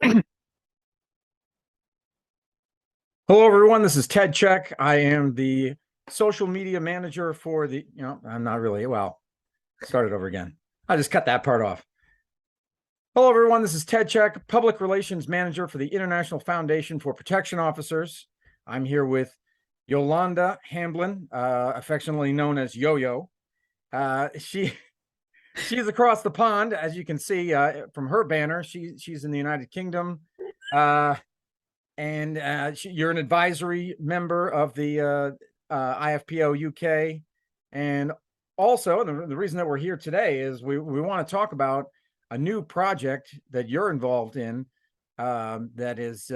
Hello, everyone. This is Ted Check. I am the social media manager for I'm not really, start it over again. I just cut that part off. Hello, everyone. This is Ted Check, public relations manager for the International Foundation for Protection Officers. I'm here with Yolanda Hamblen, affectionately known as Yo-Yo. She's across the pond, as you can see from her banner. She's in the United Kingdom. And you're an advisory member of the IFPO UK. And also, the reason that we're here today is we want to talk about a new project that you're involved in that is,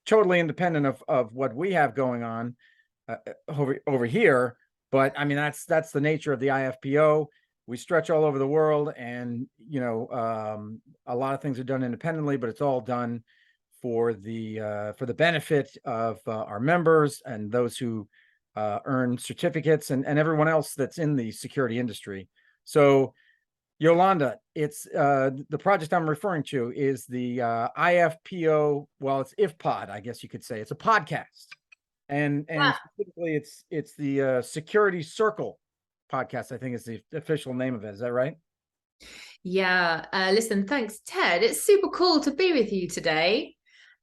totally independent of what we have going on over here. But I mean, that's the nature of the IFPO. We stretch all over the world, and a lot of things are done independently, but it's all done for the benefit of our members and those who earn certificates and everyone else that's in the security industry. So, Yolanda, it's the project I'm referring to is the IFPO. Well, it's IFPOD, I guess you could say. It's a podcast, and specifically, it's the Security Circle podcast. I think is the official name of it. Is that right? Yeah. Listen, thanks, Ted. It's super cool to be with you today.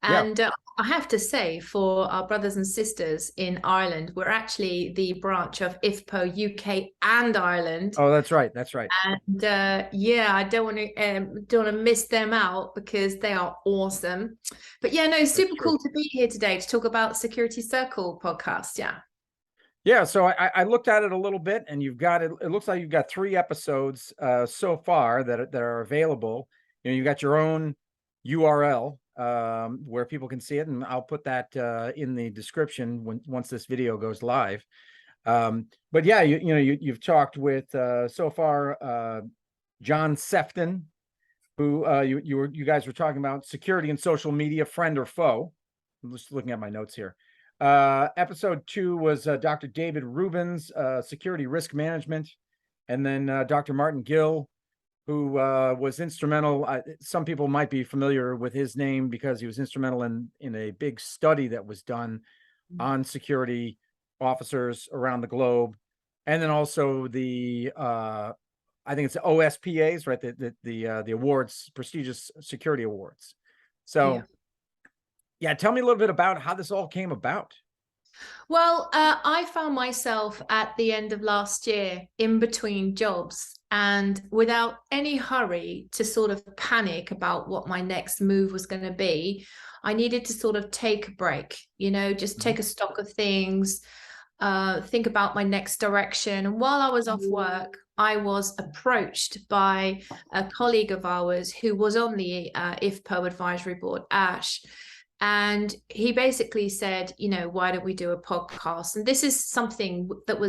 And I have to say, for our brothers and sisters in Ireland, we're actually the branch of IFPO UK and Ireland. Oh, that's right. That's right. And I don't want to miss them out because they are awesome. But yeah, no, super cool to be here today to talk about Security Circle podcast. Yeah. Yeah, so I looked at it a little bit, and you've got it. It looks like you've got 3 episodes so far that are available. You got your own URL where people can see it, and I'll put that in the description once this video goes live. But yeah, you've talked with so far John Sefton, who you guys were talking about security and social media, friend or foe. I'm just looking at my notes here. Episode 2 was Dr. David Rubin's security risk management, and then Dr. Martin Gill, who was instrumental. Some people might be familiar with his name because he was instrumental in a big study that was done on security officers around the globe, and then also the I think it's the OSPAs, right? The awards, prestigious security awards. So. Yeah, tell me a little bit about how this all came about. Well, I found myself at the end of last year in between jobs, and without any hurry to sort of panic about what my next move was going to be, I needed to sort of take a break, just take a stock of things, think about my next direction. And while I was off work, I was approached by a colleague of ours who was on the IFPO advisory board, Ash. And he basically said, why don't we do a podcast? And this is something that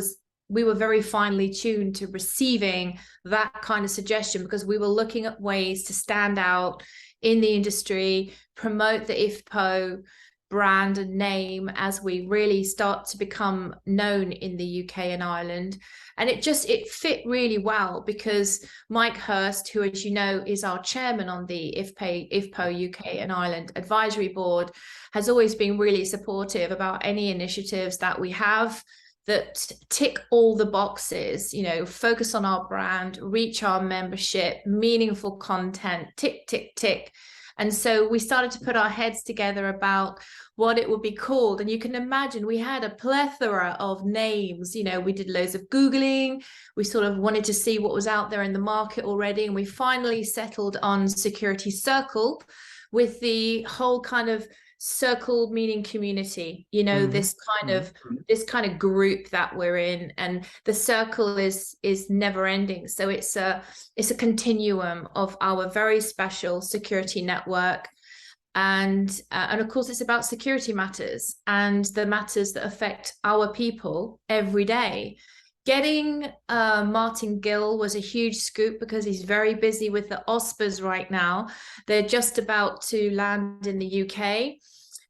we were very finely tuned to receiving that kind of suggestion, because we were looking at ways to stand out in the industry, promote the IFPO brand and name as we really start to become known in the UK and Ireland. And it fit really well, because Mike Hurst, who, as you know, is our chairman on the IFPO UK and Ireland advisory board, has always been really supportive about any initiatives that we have that tick all the boxes, focus on our brand, reach our membership, meaningful content, tick, tick, tick. And so we started to put our heads together about what it would be called. And you can imagine we had a plethora of names. We did loads of Googling. We sort of wanted to see what was out there in the market already. And we finally settled on Security Circle, with the whole kind of circle meaning community, this kind of group that we're in, and the circle is never ending. So it's a continuum of our very special security network, and of course it's about security matters and the matters that affect our people every day. Getting Martin Gill was a huge scoop, because he's very busy with the OSPAs right now. They're just about to land in the UK.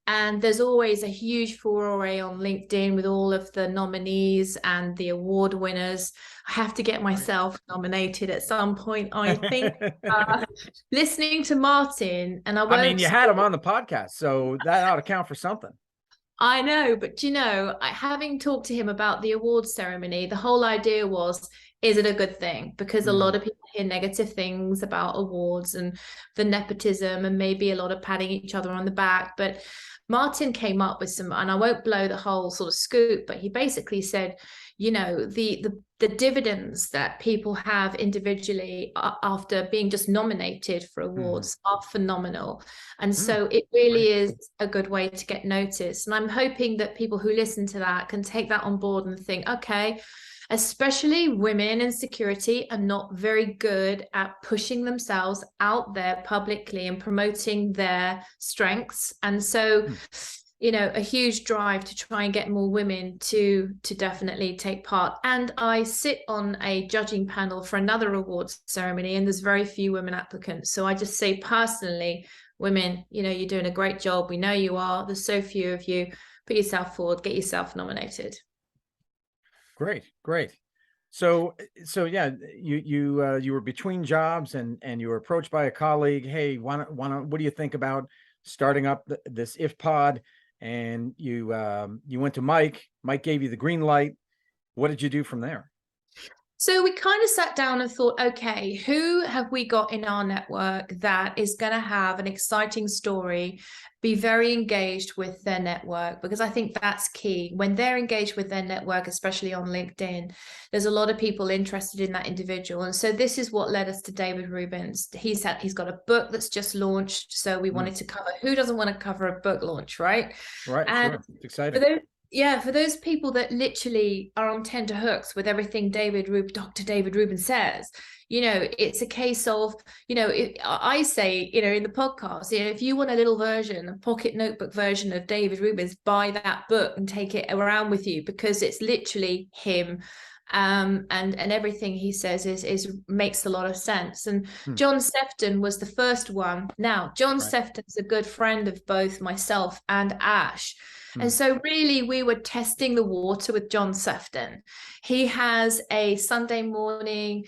And there's always a huge furore on LinkedIn with all of the nominees and the award winners. I have to get myself nominated at some point, I think. Listening to Martin, and I mean, you had him on the podcast, so that ought to count for something. I know, but having talked to him about the awards ceremony, the whole idea was, is it a good thing? Because a lot of people hear negative things about awards and the nepotism and maybe a lot of patting each other on the back. But Martin came up with some, and I won't blow the whole sort of scoop, but he basically said, the dividends that people have individually after being just nominated for awards are phenomenal. And so it really is a good way to get noticed. And I'm hoping that people who listen to that can take that on board and think, okay, especially women in security are not very good at pushing themselves out there publicly and promoting their strengths. And so a huge drive to try and get more women to definitely take part. And I sit on a judging panel for another awards ceremony, and there's very few women applicants. So I just say personally, women, you're doing a great job. We know you are. There's so few of you. Put yourself forward, get yourself nominated. Great. So yeah, you were between jobs and you were approached by a colleague. Hey, what do you think about starting up this If Pod? And you went to Mike. Mike gave you the green light. What did you do from there? So we kind of sat down and thought, okay, who have we got in our network that is going to have an exciting story, be very engaged with their network? Because I think that's key. When they're engaged with their network, especially on LinkedIn, there's a lot of people interested in that individual. And so this is what led us to David Rubens. He's got a book that's just launched. So we wanted to cover, who doesn't want to cover a book launch, right? Right, and sure. It's exciting. For those people that literally are on tenterhooks with everything Dr. David Rubens says, it's a case of, I say, in the podcast, if you want a little version, a pocket notebook version of David Rubens, buy that book and take it around with you, because it's literally him. And everything he says is makes a lot of sense. And John Sefton was the first one. Now, John Sefton's a good friend of both myself and Ash. And so really we were testing the water with John Sefton. He has a Sunday morning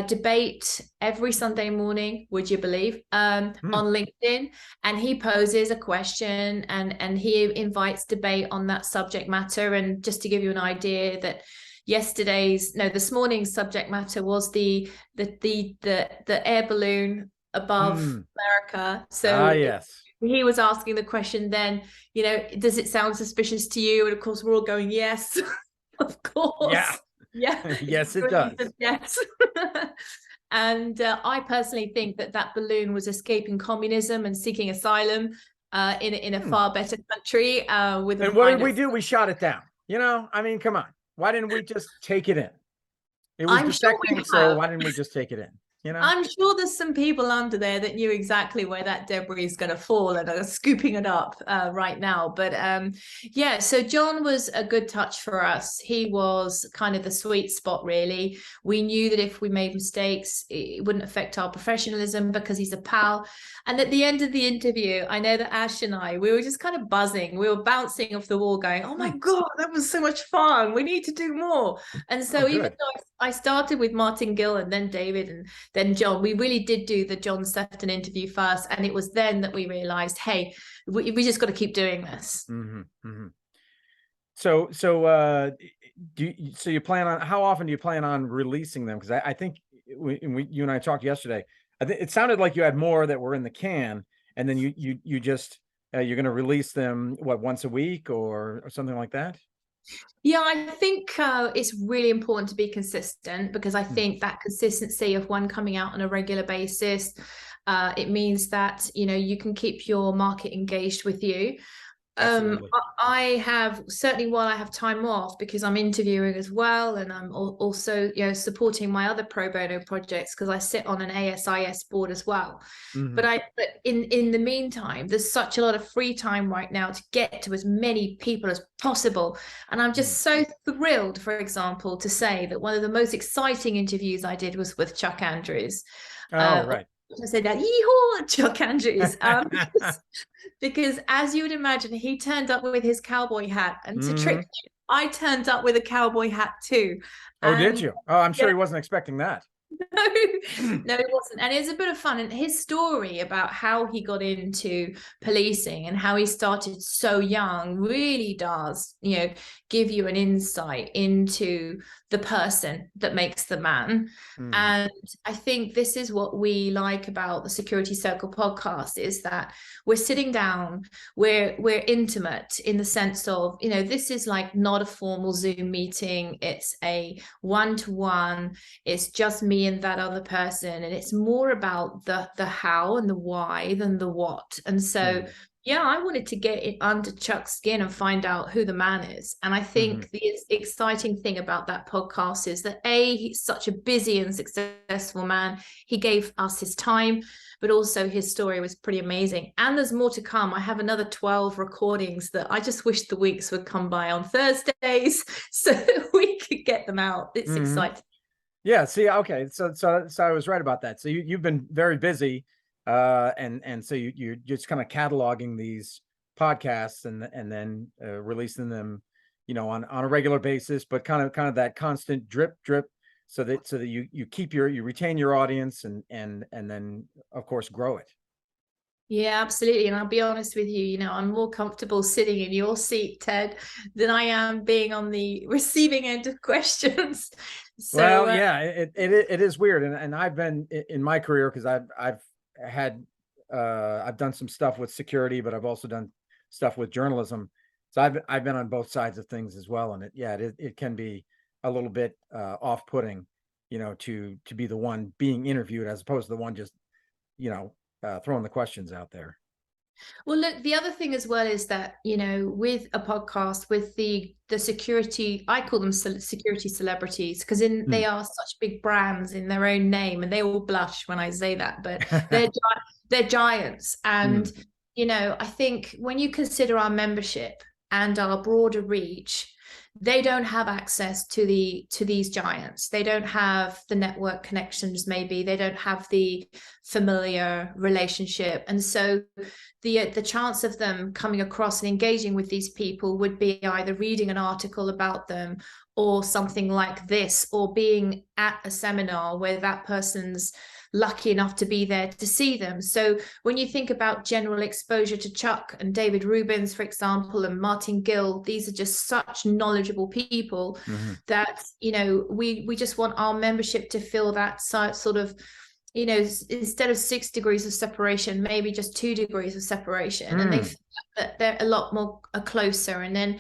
debate every Sunday morning, would you believe, on LinkedIn. And he poses a question and he invites debate on that subject matter. And just to give you an idea that this morning's subject matter was the air balloon above America. So yes. He was asking the question then, does it sound suspicious to you? And of course, we're all going, yes, of course. Yeah. Yes, it does. Yes. And I personally think that balloon was escaping communism and seeking asylum in a far better country. And what did we do? We shot it down. I mean, come on. Why didn't we just take it in? It was defecting, so why didn't we just take it in? I'm sure there's some people under there that knew exactly where that debris is going to fall and are scooping it up right now. But so John was a good touch for us. He was kind of the sweet spot, really. We knew that if we made mistakes, it wouldn't affect our professionalism because he's a pal. And at the end of the interview, I know that Ash and we were just kind of buzzing. We were bouncing off the wall going, oh my God, that was so much fun. We need to do more. And so even though I started with Martin Gill and then David and then John, we really did do the John Sefton interview first. And it was then that we realized, hey, we just got to keep doing this. So you plan on, how often do you plan on releasing them? Because I think you and I talked yesterday. It sounded like you had more that were in the can, and then you just you're going to release them once a week or something like that. Yeah, I think it's really important to be consistent, because I think that consistency of one coming out on a regular basis, it means that you can keep your market engaged with you. I have certainly, while I have time off, because I'm interviewing as well, and I'm also supporting my other pro bono projects, because I sit on an ASIS board as well. But in the meantime, there's such a lot of free time right now to get to as many people as possible. And I'm just so thrilled, for example, to say that one of the most exciting interviews I did was with Chuck Andrews. Right. I said that, yeehaw, Chuck Andrews. Because as you would imagine, he turned up with his cowboy hat, and to trick you, I turned up with a cowboy hat too. Oh, did And you? Oh, I'm sure yeah, he wasn't expecting that. no, no, it wasn't. And it's a bit of fun. And his story about how he got into policing and how he started so young really does, give you an insight into the person that makes the man. And I think this is what we like about the Security Circle podcast, is that we're sitting down, we're intimate in the sense of, this is like not a formal Zoom meeting. It's a one-to-one. It's just me and that other person, and it's more about the how and the why than the what. And so yeah, I wanted to get it under Chuck's skin and find out who the man is. And I think the exciting thing about that podcast is that he's such a busy and successful man. He gave us his time, but also his story was pretty amazing. And there's more to come. I have another 12 recordings that I just wish the weeks would come by on Thursdays so that we could get them out. It's exciting. Yeah. See, okay. So I was right about that. So you've been very busy, and so you're just kind of cataloging these podcasts and then releasing them, on a regular basis, but kind of that constant drip, so that you keep you retain your audience and then of course grow it. Yeah, absolutely. And I'll be honest with you, I'm more comfortable sitting in your seat, Ted, than I am being on the receiving end of questions. So, well, yeah, it is weird. And I've been in my career, because I've done some stuff with security, but I've also done stuff with journalism. So I've been on both sides of things as well. And it can be a little bit off-putting, to be the one being interviewed as opposed to the one just, throwing the questions out there. Well, look, the other thing as well is that, with a podcast, with the security, I call them security celebrities, because they are such big brands in their own name, and they all blush when I say that, but they're giants. And, I think when you consider our membership and our broader reach, they don't have access to these giants. They don't have the network connections, maybe they don't have the familiar relationship. And so the chance of them coming across and engaging with these people would be either reading an article about them, or something like this, or being at a seminar where that person's lucky enough to be there to see them. So when you think about general exposure to Chuck and David Rubins, for example, and Martin Gill, these are just such knowledgeable people that, we just want our membership to feel that sort of, instead of 6 degrees of separation, maybe just 2 degrees of separation. And they feel that they're a lot more closer. And then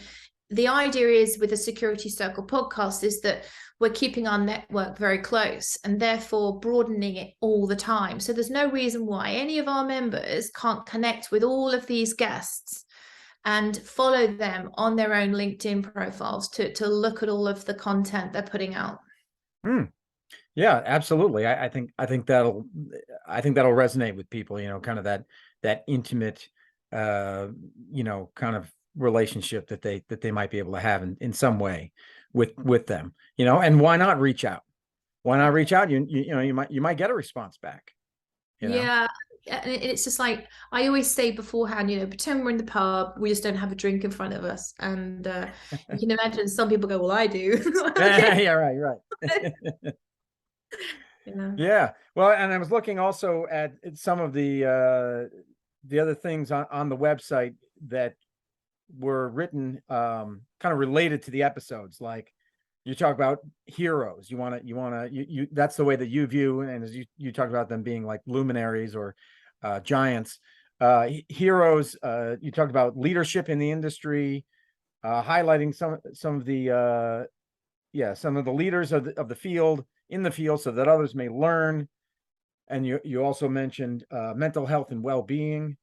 the idea is, with the Security Circle podcast, is that we're keeping our network very close and therefore broadening it all the time. So there's no reason why any of our members can't connect with all of these guests and follow them on their own LinkedIn profiles to look at all of the content they're putting out. Yeah, absolutely. I think that'll resonate with people, kind of that intimate, kind of relationship that they might be able to have in some way with them, and why not reach out? You might get a response back. Yeah. And it's just like, I always say beforehand, pretend we're in the pub, we just don't have a drink in front of us. And you can imagine some people go, well, I do. Yeah, right. Yeah. Well, and I was looking also at some of the other things on the website that were written kind of related to the episodes. Like, you talk about heroes. You that's the way that you view, and as you talk about them being like luminaries or giants, heroes. You talked about leadership in the industry, highlighting some of the leaders of the field, in the field, so that others may learn. And you also mentioned mental health and well-being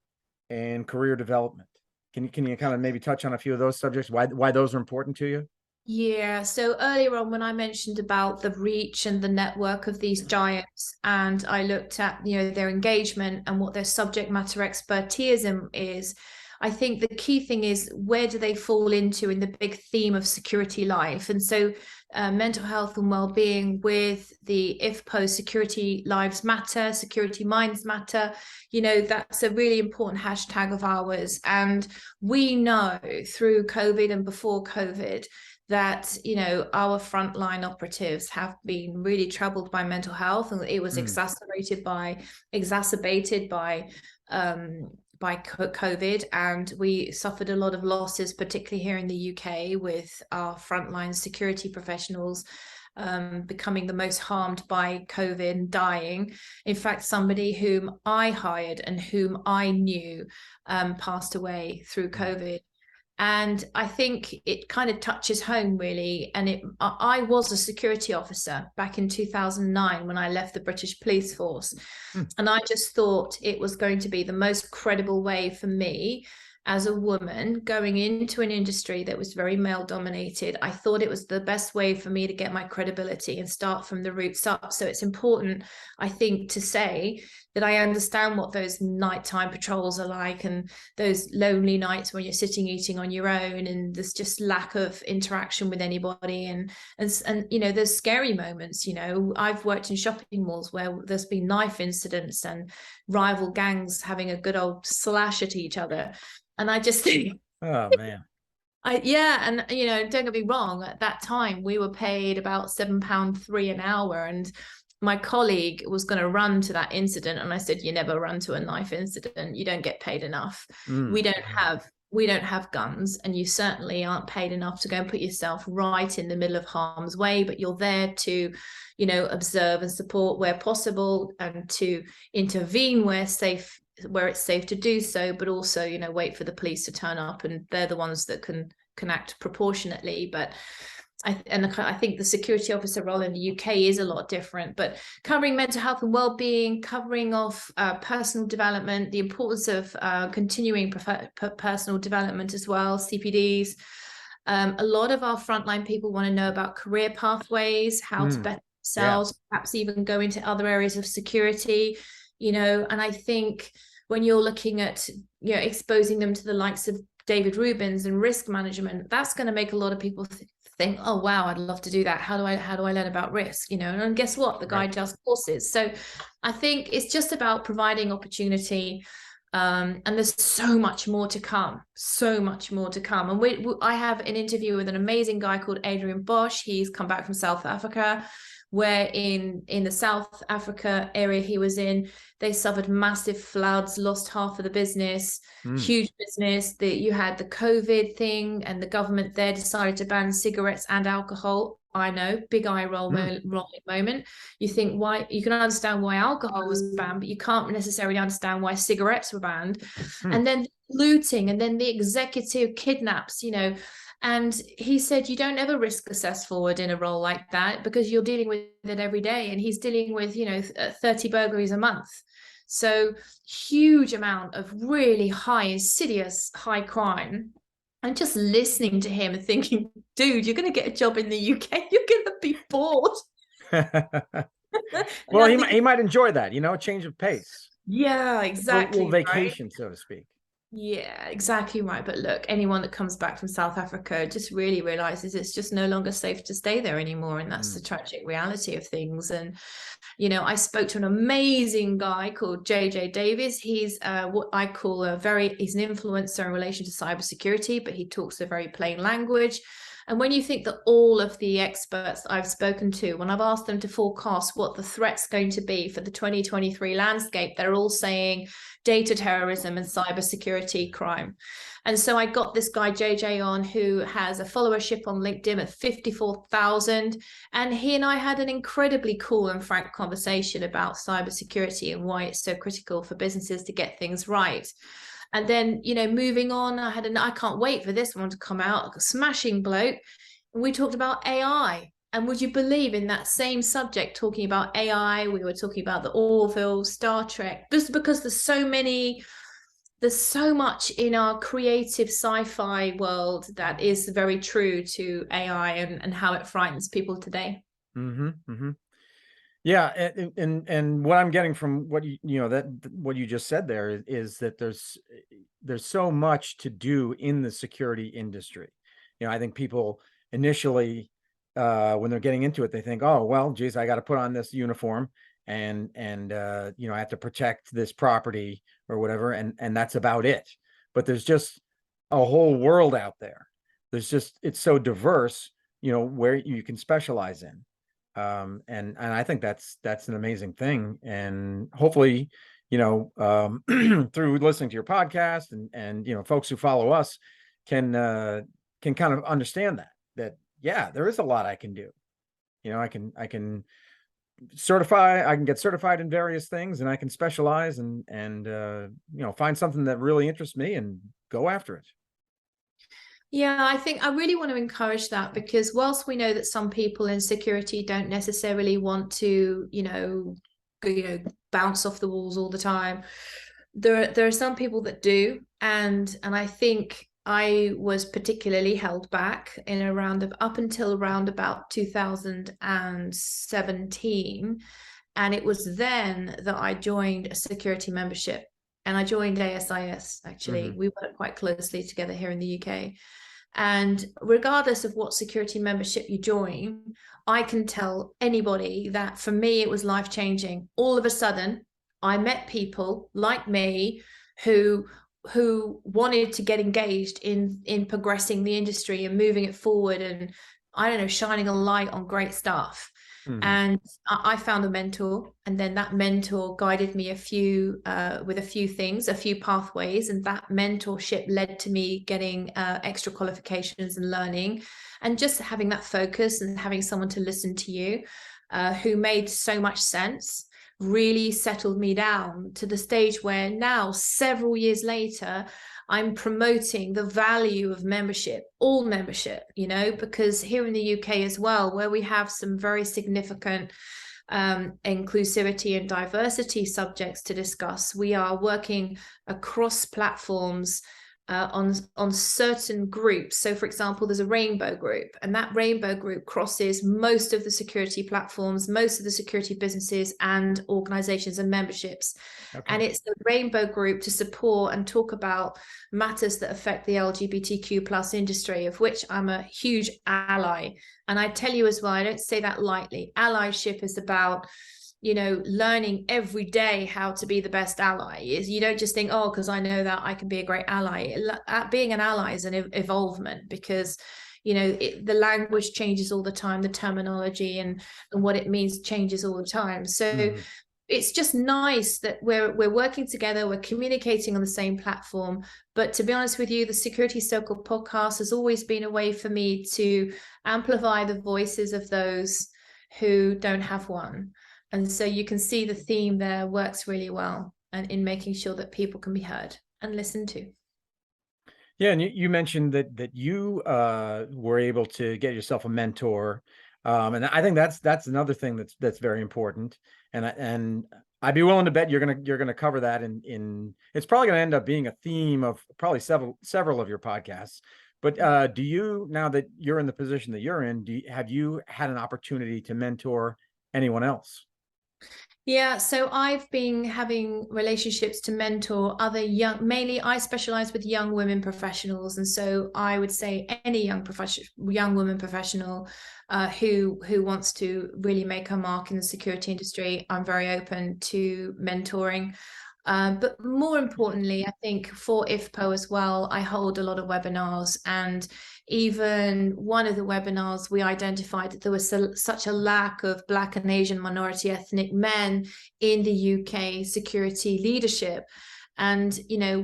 and career development. Can you kind of maybe touch on a few of those subjects, why those are important to you? Yeah, so earlier on, when I mentioned about the reach and the network of these giants, and I looked at their engagement and what their subject matter expertise is, I think the key thing is, where do they fall into in the big theme of security life? And so mental health and well-being with the IFPO Security Lives Matter, Security Minds Matter, that's a really important hashtag of ours. And we know through COVID and before COVID that our frontline operatives have been really troubled by mental health, and it was exacerbated by COVID, and we suffered a lot of losses, particularly here in the UK, with our frontline security professionals becoming the most harmed by COVID and dying. In fact, somebody whom I hired and whom I knew passed away through COVID. And I think it kind of touches home, really. And I was a security officer back in 2009 when I left the British police force. And I just thought it was going to be the most credible way for me as a woman going into an industry that was very male dominated. I thought it was the best way for me to get my credibility and start from the roots up. So it's important, I think, to say that I understand what those nighttime patrols are like, and those lonely nights when you're sitting eating on your own, and there's just lack of interaction with anybody, and there's scary moments. I've worked in shopping malls where there's been knife incidents and rival gangs having a good old slash at each other. And I just think, oh man, don't get me wrong, at that time we were paid about £7.3 an hour, and my colleague was going to run to that incident, and I said, you never run to a knife incident, you don't get paid enough. We don't have guns, and you certainly aren't paid enough to go and put yourself right in the middle of harm's way, but you're there to observe and support where possible, and to intervene where it's safe to do so, but also wait for the police to turn up, and they're the ones that can act proportionately. But I think the security officer role in the UK is a lot different, but covering mental health and well-being, covering off personal development, the importance of continuing personal development as well, CPDs. A lot of our frontline people want to know about career pathways, how to better themselves, perhaps even go into other areas of security, and I think when you're looking at, exposing them to the likes of David Rubin's and risk management, that's going to make a lot of people think, oh wow, I'd love to do that. How do I learn about risk? And guess what? The guy does courses. So I think it's just about providing opportunity. And there's so much more to come. And I have an interview with an amazing guy called Adrian Bosch. He's come back from South Africa, where in the South Africa area he was in, they suffered massive floods, lost half of the business, huge business. You had the COVID thing, and the government there decided to ban cigarettes and alcohol. I know, big eye roll moment. You think, why? You can understand why alcohol was banned, but you can't necessarily understand why cigarettes were banned. And then looting, and then the executive kidnaps, And he said, you don't ever risk assess forward in a role like that, because you're dealing with it every day. And he's dealing with, 30 burglaries a month. So huge amount of really high, insidious, high crime. And just listening to him and thinking, dude, you're going to get a job in the UK. You're going to be bored. Well, he might enjoy that, a change of pace. Yeah, exactly. A little vacation, so to speak. Yeah, exactly right. But look, anyone that comes back from South Africa just really realizes it's just no longer safe to stay there anymore. And that's the tragic reality of things. And, I spoke to an amazing guy called JJ Davis. He's what I call he's an influencer in relation to cybersecurity, but he talks a very plain language. And when you think that all of the experts I've spoken to, when I've asked them to forecast what the threat's going to be for the 2023 landscape, they're all saying data terrorism and cybersecurity crime. And so I got this guy, JJ, on, who has a followership on LinkedIn at 54,000. And he and I had an incredibly cool and frank conversation about cybersecurity and why it's so critical for businesses to get things right. And then, moving on, I can't wait for this one to come out, a smashing bloke. And we talked about AI. And would you believe, in that same subject, talking about AI, we were talking about the Orville, Star Trek, just because there's so much in our creative sci-fi world that is very true to AI and how it frightens people today. Yeah, and what I'm getting from what what you just said there is that there's so much to do in the security industry. I think people initially, when they're getting into it, they think, oh, well, geez, I got to put on this uniform and I have to protect this property or whatever, and that's about it. But there's just a whole world out there. It's so diverse, where you can specialize in. And I think that's an amazing thing. And hopefully, through listening to your podcast and folks who follow us can kind of understand that yeah, there is a lot I can do. I can I can get certified in various things, and I can specialize and find something that really interests me and go after it. Yeah, I think I really want to encourage that, because whilst we know that some people in security don't necessarily want to, bounce off the walls all the time, there are some people that do, and I think I was particularly held back up until around about 2017, and it was then that I joined a security membership. And I joined ASIS, actually. We work quite closely together here in the UK. And regardless of what security membership you join, I can tell anybody that for me, it was life-changing. All of a sudden, I met people like me who wanted to get engaged in progressing the industry and moving it forward, and shining a light on great stuff. And I found a mentor, and then that mentor guided me with a few things, a few pathways, and that mentorship led to me getting extra qualifications and learning, and just having that focus and having someone to listen to you, who made so much sense, really settled me down to the stage where now, several years later, I'm promoting the value of membership, all membership, because here in the UK as well, where we have some very significant inclusivity and diversity subjects to discuss, we are working across platforms on certain groups. So for example, there's a rainbow group, and that rainbow group crosses most of the security platforms, most of the security businesses and organizations and memberships. Okay. And it's the rainbow group to support and talk about matters that affect the LGBTQ plus industry, of which I'm a huge ally. And I tell you as well, I don't say that lightly. Allyship is about learning every day how to be the best ally. You don't just think, oh, because I know that I can be a great ally. Being an ally is an evolvement, because the language changes all the time, the terminology and what it means changes all the time. So it's just nice that we're working together, we're communicating on the same platform. But to be honest with you, the Security Circle podcast has always been a way for me to amplify the voices of those who don't have one. And so you can see the theme there works really well, and in making sure that people can be heard and listened to. Yeah, and you mentioned that you were able to get yourself a mentor, and I think that's another thing that's very important. And I'd be willing to bet you're gonna cover that in it's probably gonna end up being a theme of probably several of your podcasts. But do you, now that you're in the position that you're in, have you had an opportunity to mentor anyone else? Yeah, so I've been having relationships to mentor other mainly I specialize with young women professionals. And so I would say any young woman professional who wants to really make a mark in the security industry, I'm very open to mentoring. But more importantly, I think for IFPO as well, I hold a lot of webinars, and even one of the webinars, we identified that there was such a lack of Black and Asian minority ethnic men in the UK security leadership. And,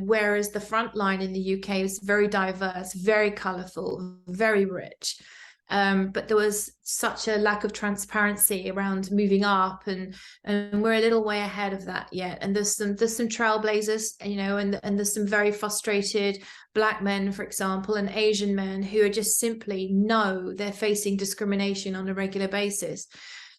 whereas the front line in the UK is very diverse, very colourful, very rich. But there was such a lack of transparency around moving up, and we're a little way ahead of that yet. And there's some trailblazers, and there's some very frustrated Black men, for example, and Asian men who are just simply know they're facing discrimination on a regular basis.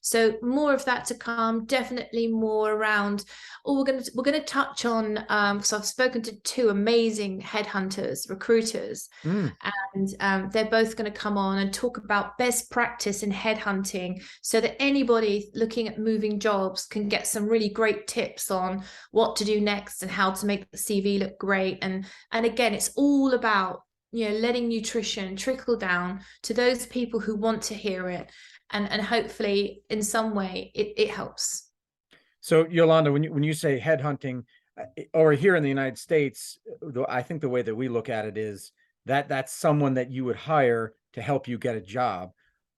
So more of that to come, definitely more around. Oh, we're gonna touch on because I've spoken to two amazing headhunters, recruiters, Mm. and they're both going to come on and talk about best practice in headhunting so that anybody looking at moving jobs can get some really great tips on what to do next and how to make the CV look great. And again, it's all about, you know, letting nutrition trickle down to those people who want to hear it, and hopefully in some way it helps. So Yolanda, when you say headhunting, or here in the United States, I think the way that we look at it is that that's someone that you would hire to help you get a job,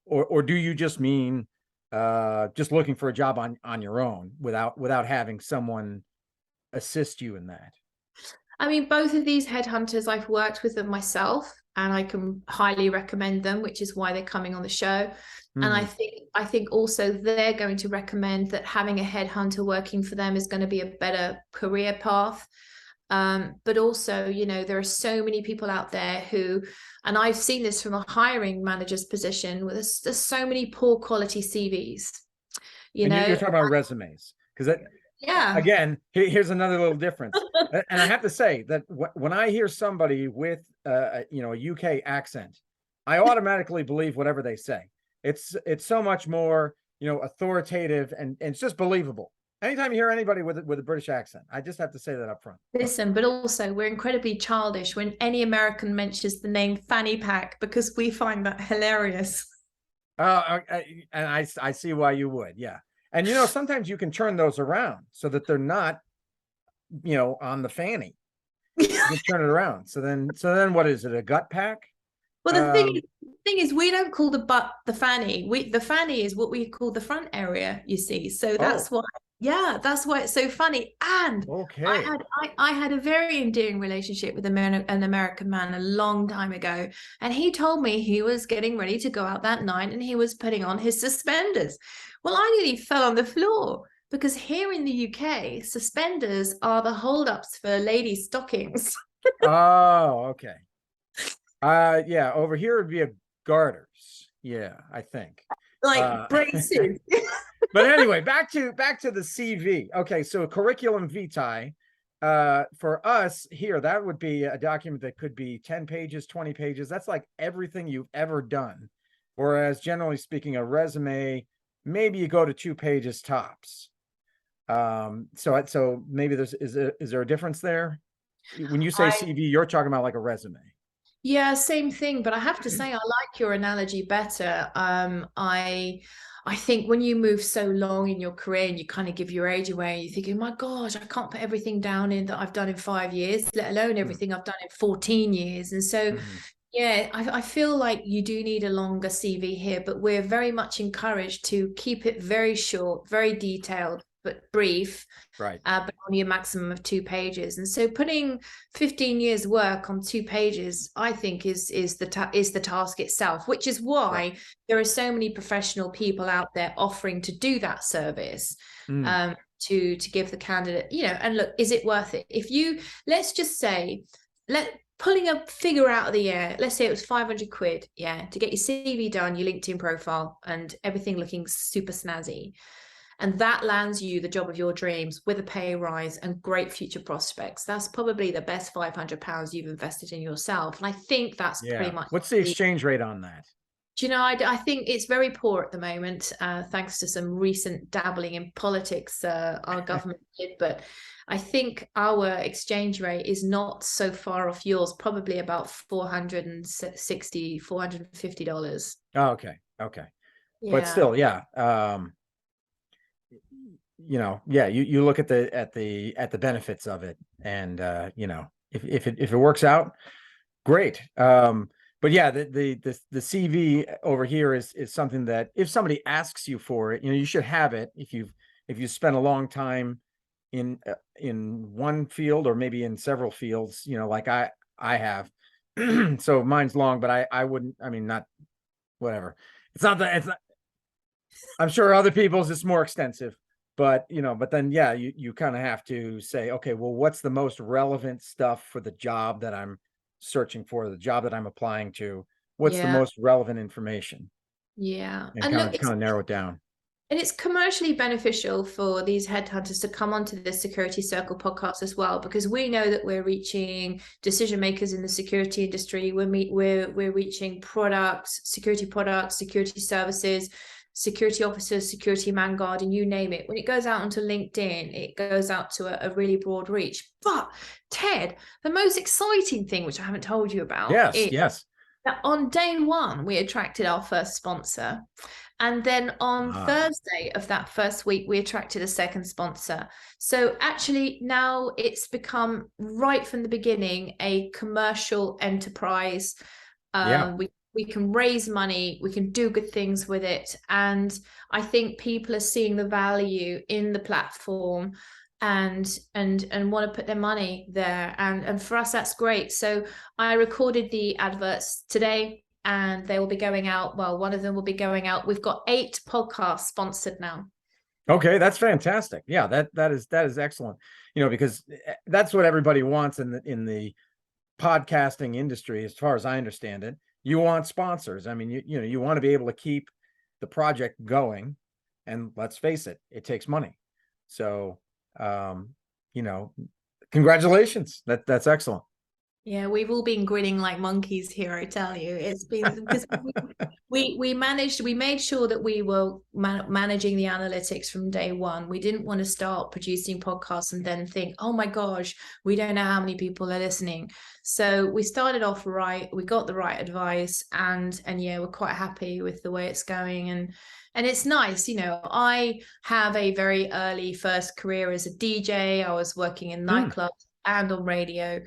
or do you just mean just looking for a job on your own without having someone assist you in that? I mean, both of these headhunters, I've worked with them myself, and I can highly recommend them, which is why they're coming on the show. And Mm. I think also they're going to recommend that having a headhunter working for them is going to be a better career path. But also, you know, there are so many people out there who, and I've seen this from a hiring manager's position, where there's so many poor quality CVs. You And you're know, talking about resumes, because yeah. again, here's another little difference. And I have to say that when I hear somebody with you know, a UK accent, I automatically believe whatever they say. It's so much more, you know, authoritative, and it's just believable. Anytime you hear anybody with a British accent, I just have to say that up front. Listen, but also we're incredibly childish when any American mentions the name fanny pack because we find that hilarious. And I see why you would, yeah. And you know, sometimes you can turn those around so that they're not, you know, on the fanny. You can turn it around. So then what is it? A gut pack? Well, Um, the thing is, we don't call the butt the fanny. The fanny is what we call the front area, you see. So oh, that's why, yeah, that's why it's so funny. And okay. I had a very endearing relationship with an American man a long time ago, and he told me he was getting ready to go out that night and he was putting on his suspenders. Well, I nearly fell on the floor because here in the UK, suspenders are the holdups for ladies' stockings. Oh, okay. Yeah, over here it'd be a garters. Yeah, I think. Like braces. But anyway, back to the CV. Okay, so curriculum vitae. For us here, that would be a document that could be 10 pages, 20 pages. That's like everything you've ever done. Whereas generally speaking, a resume, maybe you go to 2 pages tops. So maybe is there a difference there? When you say I CV, you're talking about like a resume. Yeah, same thing. But I have to say, I like your analogy better. I think when you move so long in your career and you kind of give your age away, you're thinking, my gosh, I can't put everything down in that I've done in 5 years, let alone everything I've done in 14 years. And so, Mm-hmm. yeah, I feel like you do need a longer CV here, but we're very much encouraged to keep it very short, very detailed, but brief, Right. but only a maximum of 2 pages. And so putting 15 years work on 2 pages, I think is the task itself, which is Right. why there are so many professional people out there offering to do that service. Mm. To give the candidate, you know, and look, is it worth it? If you, let's just say, pulling a figure out of the air, let's say it was 500 quid, yeah, to get your CV done, your LinkedIn profile, and everything looking super snazzy. And that lands you the job of your dreams with a pay rise and great future prospects. That's probably the best £500 you've invested in yourself. And I think that's Yeah. pretty much What's the exchange rate on that? do you know, I think it's very poor at the moment, thanks to some recent dabbling in politics our government did. But I think our exchange rate is not so far off yours, probably about $450. Oh, okay. Okay. But Yeah. still, yeah. You know, yeah, you look at the benefits of it, and you know, if it works out, great. But yeah, the CV over here is something that if somebody asks you for it, you know, you should have it if you spent a long time in one field or maybe in several fields, you know, like I have. So mine's long, but I wouldn't, I mean, not whatever. It's not, I'm sure other people's is more extensive, but you know, but then yeah, you kind of have to say, okay, well, what's the most relevant stuff for the job that I'm searching for, the job that I'm applying to? What's the Yeah. most relevant information? Yeah. And And look, kind of narrow it down. And it's commercially beneficial for these headhunters to come onto the Security Circle podcast as well, because we know that we're reaching decision makers in the security industry. We're reaching products, security services, security officers, security man guard, and you name it. When it goes out onto LinkedIn, it goes out to a really broad reach. But Ted, the most exciting thing, which I haven't told you about, Yes. That on day one, we attracted our first sponsor. And then on Thursday of that first week, we attracted a second sponsor. So actually now it's become right from the beginning a commercial enterprise. We can raise money, we can do good things with it. And I think people are seeing the value in the platform and want to put their money there. And for us, that's great. So I recorded the adverts today and they will be going out. Well, one of them will be going out. We've got 8 podcasts sponsored now. Okay, that's fantastic. Yeah, that is excellent. Because that's what everybody wants in the podcasting industry, as far as I understand it. You want sponsors. I mean, you want to be able to keep the project going, and let's face it, it takes money. So, congratulations. That's excellent. Yeah, we've all been grinning like monkeys here, I tell you. It's been because we made sure that we were managing the analytics from day one. We didn't want to start producing podcasts and then think, oh my gosh, we don't know how many people are listening. So we started off right, we got the right advice, and yeah, we're quite happy with the way it's going. And it's nice, I have a very early first career as a DJ. I was working in nightclubs and on radio.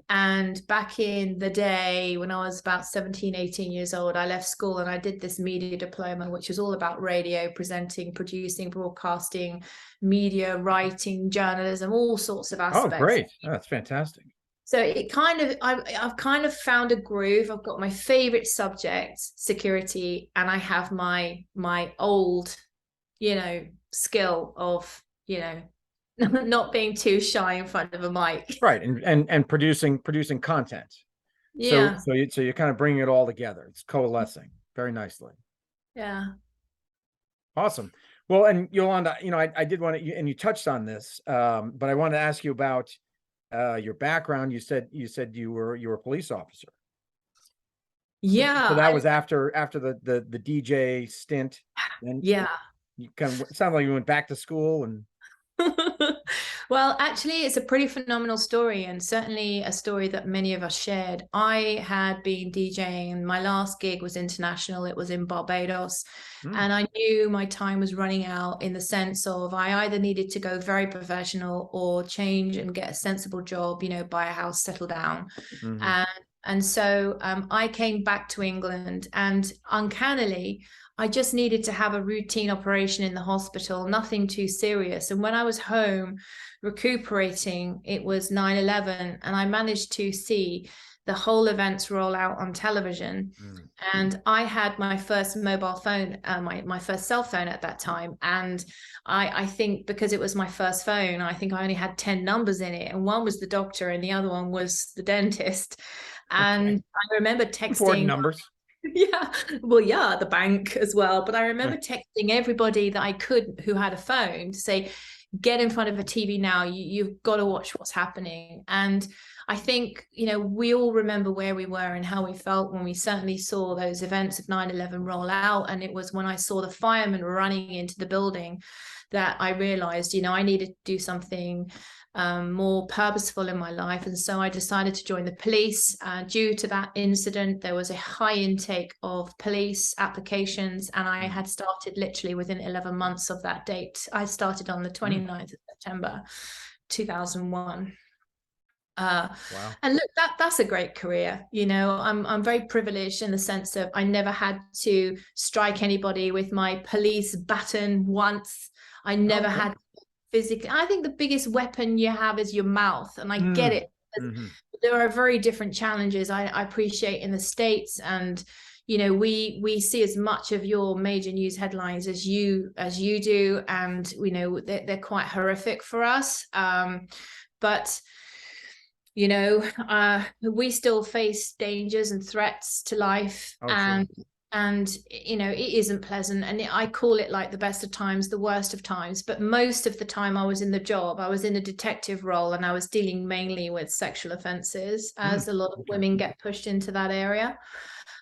And back in the day when I was about 17, 18 years old, I left school and I did this media diploma, which was all about radio, presenting, producing, broadcasting, media, writing, journalism, all sorts of aspects. Oh, great. That's fantastic. So I've kind of found a groove. I've got my favorite subject, security, and I have my old, skill of, not being too shy in front of a mic. Right. And producing content. Yeah. So you're kind of bringing it all together. It's coalescing very nicely. Yeah. Awesome. Well, and Yolanda, I did want to, and you touched on this, but I wanted to ask you about your background. You said you were a police officer. Yeah. So that was after the DJ stint. And yeah. You kind of, it sounded like you went back to school and. Well, actually, it's a pretty phenomenal story, and certainly a story that many of us shared. I had been DJing, and my last gig was international. It was in Barbados. And I knew my time was running out, in the sense of I either needed to go very professional or change and get a sensible job, buy a house, settle down. And so I came back to England, and uncannily, I just needed to have a routine operation in the hospital, nothing too serious. And when I was home recuperating, it was 9/11, and I managed to see the whole events roll out on television. And I had my first mobile phone, my first cell phone at that time. And I think because it was my first phone, I think I only had 10 numbers in it. And one was the doctor and the other one was the dentist. And I remember texting. Important numbers. Yeah, well, yeah, the bank as well. But I remember texting everybody that I could who had a phone to say, get in front of a TV now. You've got to watch what's happening. And I think, we all remember where we were and how we felt when we certainly saw those events of 9/11 roll out. And it was when I saw the firemen running into the building that I realized, I needed to do something more purposeful in my life. And so I decided to join the police. Due to that incident, there was a high intake of police applications, and I had started literally within 11 months of that date. I started on the 29th of September 2001. Wow. And look, that's a great career. I'm very privileged in the sense of I never had to strike anybody with my police baton once. I never had physically. I think the biggest weapon you have is your mouth, and I get it. There are very different challenges I appreciate in the States, and we see as much of your major news headlines as you do, and they're quite horrific for us, but we still face dangers and threats to life. And And it isn't pleasant, and I call it like the best of times, the worst of times. But most of the time I was in the job, I was in a detective role, and I was dealing mainly with sexual offenses, as a lot of women get pushed into that area.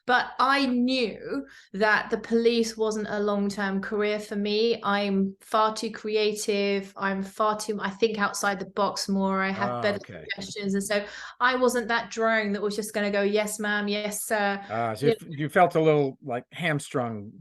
But I knew that the police wasn't a long-term career for me. I'm far too creative. I think outside the box more. I have better suggestions. And so I wasn't that drone that was just going to go, yes, ma'am, yes, sir. So you felt a little like hamstrung.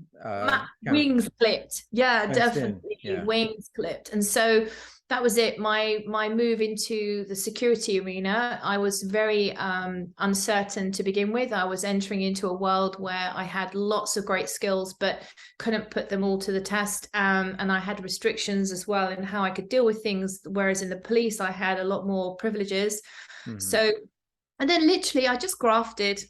Wings clipped. Yeah, definitely. Yeah. Wings clipped. And so that was it. My move into the security arena, I was very uncertain to begin with. I was entering into a world where I had lots of great skills, but couldn't put them all to the test. And I had restrictions as well in how I could deal with things. Whereas in the police, I had a lot more privileges. So, and then literally I just grafted.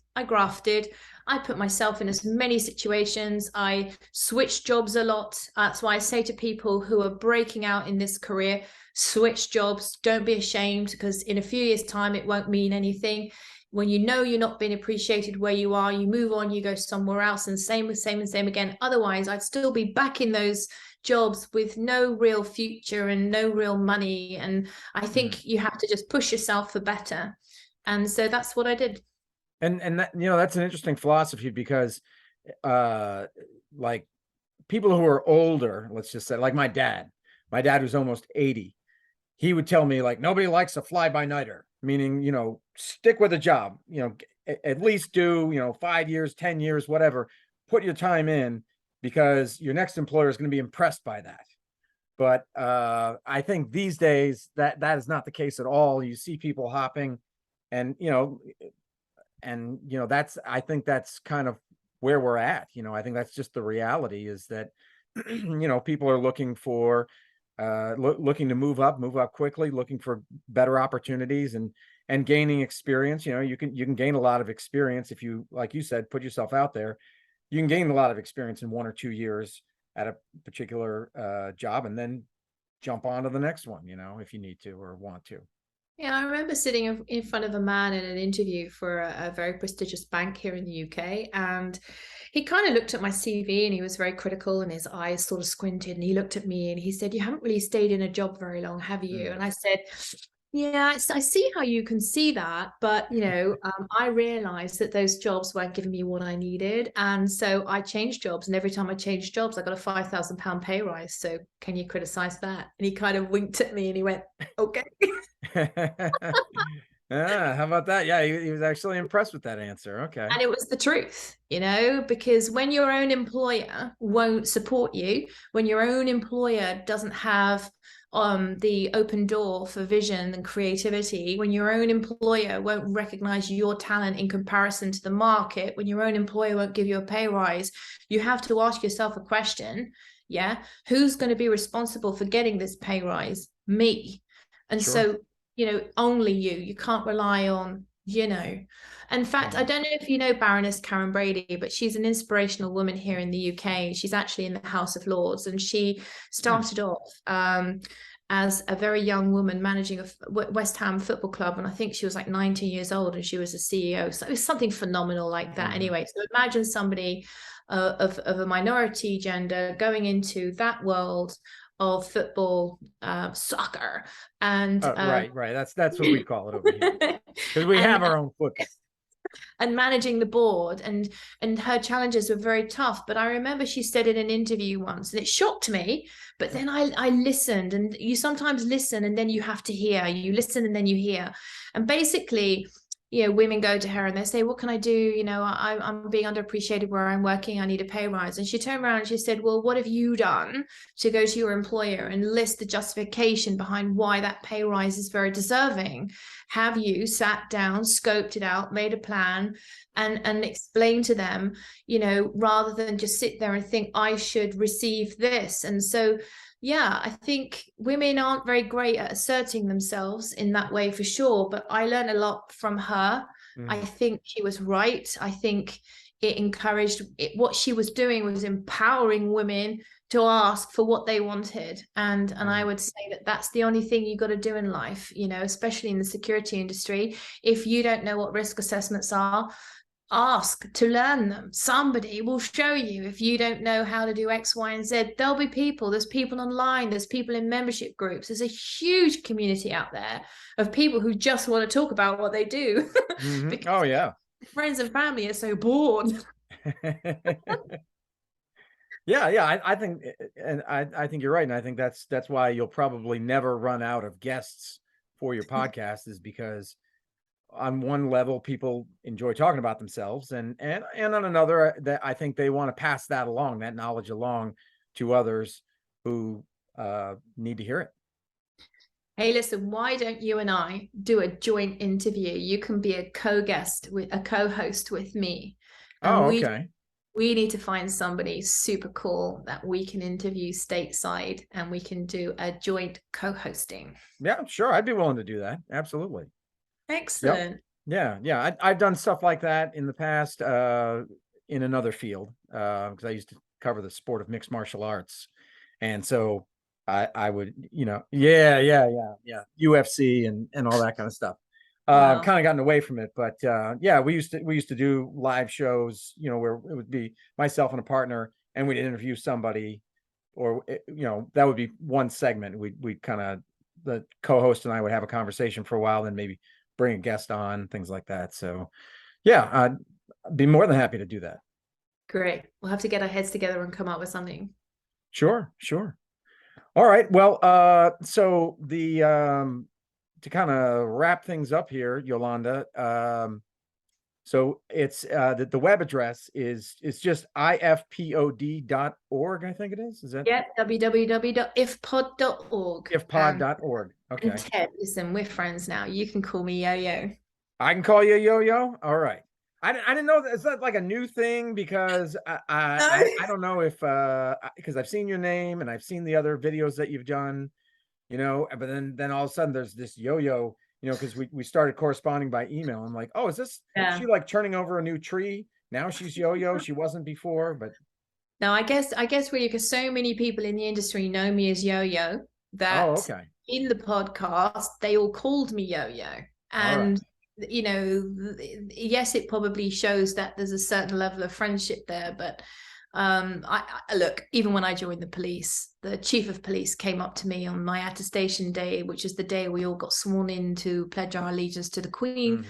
I put myself in as many situations. I switched jobs a lot. That's why I say to people who are breaking out in this career, switch jobs. Don't be ashamed, because in a few years' time, it won't mean anything. When you know you're not being appreciated where you are, you move on, you go somewhere else, and same again. Otherwise, I'd still be back in those jobs with no real future and no real money. And I think you have to just push yourself for better. And so that's what I did. And that, that's an interesting philosophy, because like people who are older, let's just say, like my dad who's almost 80, he would tell me, like, nobody likes a fly-by-nighter, meaning, stick with a job, at least do, 5 years, 10 years, whatever, put your time in, because your next employer is going to be impressed by that. But I think these days that is not the case at all. You see people hopping, and I think that's kind of where we're at. I think that's just the reality, is that people are looking for looking to move up quickly, looking for better opportunities, and gaining experience. You can gain a lot of experience if you, like you said, put yourself out there. You can gain a lot of experience in 1 or 2 years at a particular job, and then jump on to the next one, if you need to or want to. Yeah, I remember sitting in front of a man in an interview for a very prestigious bank here in the UK. And he kind of looked at my CV, and he was very critical, and his eyes sort of squinted, and he looked at me and he said, "You haven't really stayed in a job very long, have you?" And I said, "Yeah, I see how you can see that, but I realized that those jobs weren't giving me what I needed, and so I changed jobs. And every time I changed jobs, I got a £5,000 pay rise. So can you criticize that?" And he kind of winked at me, and he went, "Okay." How about that? Yeah, he was actually impressed with that answer. Okay. And it was the truth, because when your own employer won't support you, when your own employer doesn't have the open door for vision and creativity, when your own employer won't recognize your talent in comparison to the market, when your own employer won't give you a pay rise, you have to ask yourself a question. Yeah, who's going to be responsible for getting this pay rise? Me. And so, only you can't rely on, In fact, I don't know if you know Baroness Karen Brady, but she's an inspirational woman here in the UK. She's actually in the House of Lords, and she started off as a very young woman managing a West Ham football club. And I think she was like 19 years old, and she was a CEO. So it was something phenomenal like that. Anyway, so imagine somebody of a minority gender going into that world of football, soccer, and right. That's what we call it over here, because we have our own football. And managing the board, and her challenges were very tough. But I remember she said in an interview once, and it shocked me, but then I listened. And you sometimes listen, and then you have to hear. You listen, and then you hear. And basically, women go to her and they say, "What can I do? I'm being underappreciated where I'm working. I need a pay rise." And she turned around and she said, "Well, what have you done to go to your employer and list the justification behind why that pay rise is very deserving? Have you sat down, scoped it out, made a plan, and explained to them, rather than just sit there and think, I should receive this?" And so, yeah, I think women aren't very great at asserting themselves in that way, for sure. But I learned a lot from her. I think she was right. I think it encouraged what she was doing was empowering women to ask for what they wanted. And I would say that that's the only thing you got to do in life, especially in the security industry. If you don't know what risk assessments are, ask to learn them. Somebody will show you. If you don't know how to do X, Y, and Z, there'll be people. There's people online. There's people in membership groups. There's a huge community out there of people who just want to talk about what they do. Mm-hmm. Oh, yeah. Friends and family are so bored. Yeah. I think, and I think you're right. And I think that's why you'll probably never run out of guests for your podcast, is because on one level, people enjoy talking about themselves, and on another, that I think they want to pass that knowledge along to others who need to hear it. Hey, listen, why don't you and I do a joint interview? You can be a co-host with me. And okay. we need to find somebody super cool that we can interview stateside, and we can do a joint co-hosting. Yeah, sure. I'd be willing to do that. Absolutely. Excellent. Yep. Yeah. I've done stuff like that in the past, in another field, because I used to cover the sport of mixed martial arts. And so I would, UFC and all that kind of stuff. Wow. Kind of gotten away from it, but yeah, we used to do live shows, where it would be myself and a partner, and we'd interview somebody, or that would be one segment. We'd kind of, the co-host and I would have a conversation for a while, then maybe bring a guest on, things like that. So yeah, I'd be more than happy to do that. Great. We'll have to get our heads together and come up with something. Sure. All right. Well, so the to kind of wrap things up here, Yolanda, so it's the web address is just ifpod.org, I think it is. Is that? Yeah, www.ifpod.org. Ifpod.org. Okay. And Ted, listen, we're friends now. You can call me Yo-Yo. I can call you Yo-Yo? All right. I didn't know that. Is that like a new thing? Because I don't know if because I've seen your name and I've seen the other videos that you've done, but then all of a sudden there's this Yo-Yo, because we started corresponding by email. I'm like, oh, is she like turning over a new tree? Now she's Yo-Yo. She wasn't before, but no, I guess really, because so many people in the industry know me as Yo-Yo that okay. In the podcast they all called me Yo-Yo, and yes, it probably shows that there's a certain level of friendship there, but I look, even when I joined the police, the chief of police came up to me on my attestation day, which is the day we all got sworn in to pledge our allegiance to the Queen.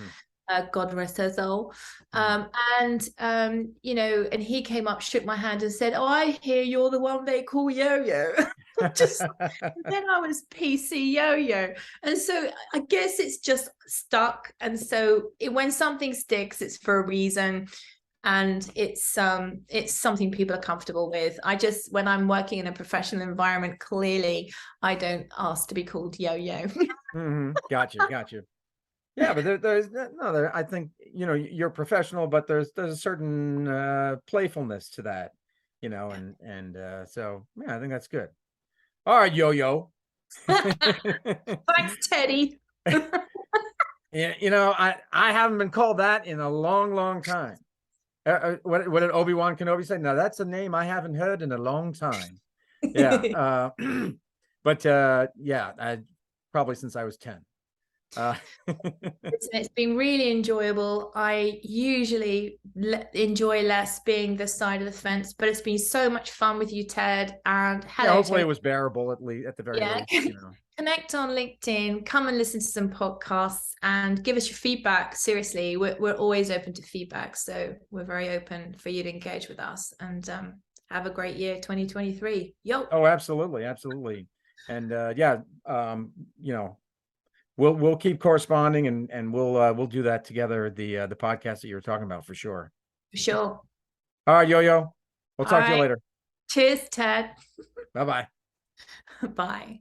God rest her soul. And he came up, shook my hand and said, oh, I hear you're the one they call Yo-Yo. Then I was PC Yo-Yo. And so I guess it's just stuck. And so when something sticks, it's for a reason. And it's something people are comfortable with. When I'm working in a professional environment, clearly I don't ask to be called Yo-Yo. Gotcha. Yeah, but there's no, I think, you're professional, but there's a certain playfulness to that, and so yeah, I think that's good. All right, Yo-Yo. Thanks, Teddy. Yeah, I haven't been called that in a long time. What did Obi-Wan Kenobi say? Now that's a name I haven't heard in a long time. Yeah, but yeah, probably since I was 10. It's been really enjoyable. I usually enjoy less being this side of the fence, but it's been so much fun with you, Ted. And hello, hopefully Ted. It was bearable at the very least. Connect on LinkedIn, come and listen to some podcasts and give us your feedback. Seriously, we're always open to feedback, so we're very open for you to engage with us. And have a great year 2023. Yo. Oh, absolutely. And we'll keep corresponding, and we'll do that together, the podcast that you were talking about, for sure. For sure. All right, Yo-Yo. We'll talk to you later. Cheers, Ted. Bye-bye. Bye.